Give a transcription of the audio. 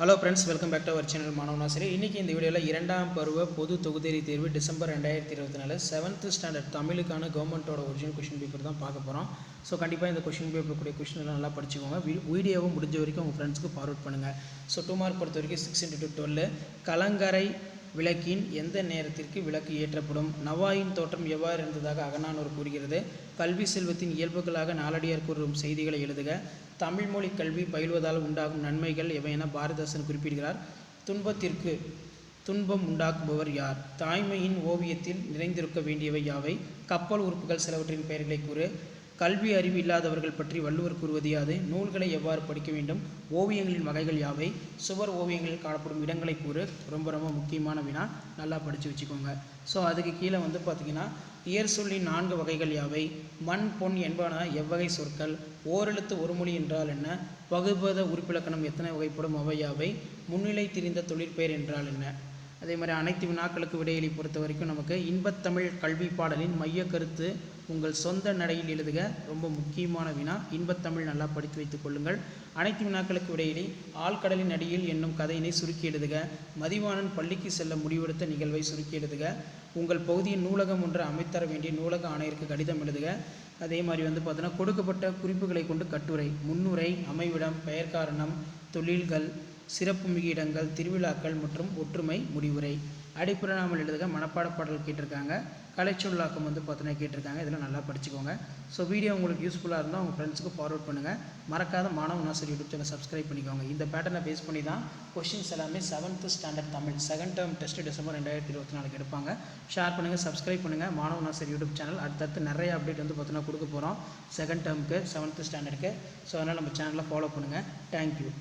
Hello friends, welcome back to our channel மாணவனா. சரி, இன்றைக்கி இந்த வீடியோவில் இரண்டாம் பருவ பொது தொகுதி தேர்வு டிசம்பர் 2024 7th ஸ்டாண்டர்ட் தமிழுக்கான கவர்மெண்ட்டோட ஒரிஜினல் கொஷின் பேப்பர் தான் பார்க்க போகிறோம். ஸோ கண்டிப்பாக இந்த கொஷின் பேப்பர் கூடிய கொஷின் எல்லாம் நல்லா படிச்சுக்கோங்க. வீடியோவை முடிஞ்ச வரைக்கும் உங்கள் ஃப்ரெண்ட்ஸ்க்கு ஃபார்வர்ட் பண்ணுங்கள். ஸோ 2 மார்க் பொறுத்த வரைக்கும் 6 × 12 கலங்கரை விளக்கின் எந்த நேரத்திற்கு விளக்கு ஏற்றப்படும்? நவாயின் தோற்றம் எவ்வாறு இருந்ததாக அகநானூறு கூறுகிறது? கல்வி செல்வத்தின் இயல்புகளாக நாலடியார் கூறும் செய்திகளை எழுதுக. தமிழ் மொழி கல்வி பயில்வதால் உண்டாகும் நன்மைகள் எவை என பாரதிதாசன் குறிப்பிடுகிறார்? துன்பத்திற்கு துன்பம் உண்டாக்குபவர் யார்? தாய்மையின் ஓவியத்தில் நிறைந்திருக்க வேண்டியவை யாவை? கப்பல் உறுப்புகள் சிலவற்றின் பெயர்களை கூறு. கல்வி அறிவு இல்லாதவர்கள் பற்றி வள்ளுவர் கூறுவது யாது? நூல்களை எவ்வாறு படிக்க வேண்டும்? ஓவியங்களின் வகைகள் யாவை? சுவர் ஓவியங்களில் காணப்படும் இடங்களை கூறு. ரொம்ப ரொம்ப முக்கியமான வினா, நல்லா படித்து வச்சுக்கோங்க. ஸோ அதுக்கு கீழே பார்த்திங்கன்னா இயற் சொல்லின் 4 வகைகள் யாவை? மண் பொன் என்பன எவ்வகை சொற்கள்? ஓரெழுத்து ஒரு மொழி என்றால் என்ன? வகுபத உறுப்பிலக்கணம் எத்தனை வகைப்படும்? அவை யாவை? முன்னிலை திரிந்த தொழிற்பெயர் என்றால் என்ன? அதே மாதிரி அனைத்து வினாக்களுக்கு விடையளி பொறுத்த வரைக்கும் நமக்கு இன்பத்தமிழ் கல்வி பாடலின் மைய கருத்து உங்கள் சொந்த நடையில் எழுதுக. ரொம்ப முக்கியமான வினா, இன்பத்தமிழ் நல்லா படித்து வைத்துக் கொள்ளுங்கள். அனைத்து வினாக்களுக்கு விடையளி ஆழ்கடலின் அடியில் என்னும் கதையினை சுருக்கி எழுதுக. மதிவாணன் பள்ளிக்கு செல்ல முடிவெடுத்த நிகழ்வை சுருக்கி எழுதுக. உங்கள் பகுதியின் நூலகம் ஒன்று அமைத்தர வேண்டிய நூலக ஆணையருக்கு கடிதம் எழுதுக. அதே மாதிரி பார்த்தீங்கன்னா கொடுக்கப்பட்ட குறிப்புகளை கொண்டு கட்டுரை, முன்னுரை, அமைவிடம், பெயர் காரணம், தொழில்கள், சிறப்புமிகு இடங்கள், திருவிழாக்கள் மற்றும் ஒற்றுமை முடிவுரை. அடிப்புறநாமல் எழுதுக. மனப்பாட பாடல் கேட்டிருக்காங்க. கலைச்சொல்லாக்கம் பார்த்தீங்கன்னா கேட்டிருக்காங்க. இதெல்லாம் நல்லா படிச்சுக்கோங்க. ஸோ வீடியோ உங்களுக்கு யூஸ்ஃபுல்லாக இருந்தால் உங்கள் ஃப்ரெண்ட்ஸுக்கு ஃபார்வர்ட் பண்ணுங்கள். மறக்காத மாணவ நாசர் யூடியூப் சேனல் சப்ஸ்கிரைப் பண்ணிக்கோங்க. இந்த பேட்டர்னை பேஸ் பண்ணி தான் கொஷின்ஸ் எல்லாமே 7th standard Tamil second term test December 2024 எடுப்பாங்க. ஷேர் பண்ணுங்கள், சப்ஸ்கிரைப் பண்ணுங்கள். மாணவ நாசர் யூடியூப் சேனல் அடுத்தடுத்து நிறைய அப்டேட் பார்த்தீங்கன்னா கொடுக்க போகிறோம் செகண்ட் டேர்முக்கு 7th ஸ்டாண்டர்டுக்கு. ஸோ அதனால் நம்ம சேனலை ஃபாலோ பண்ணுங்கள். தேங்க்யூ.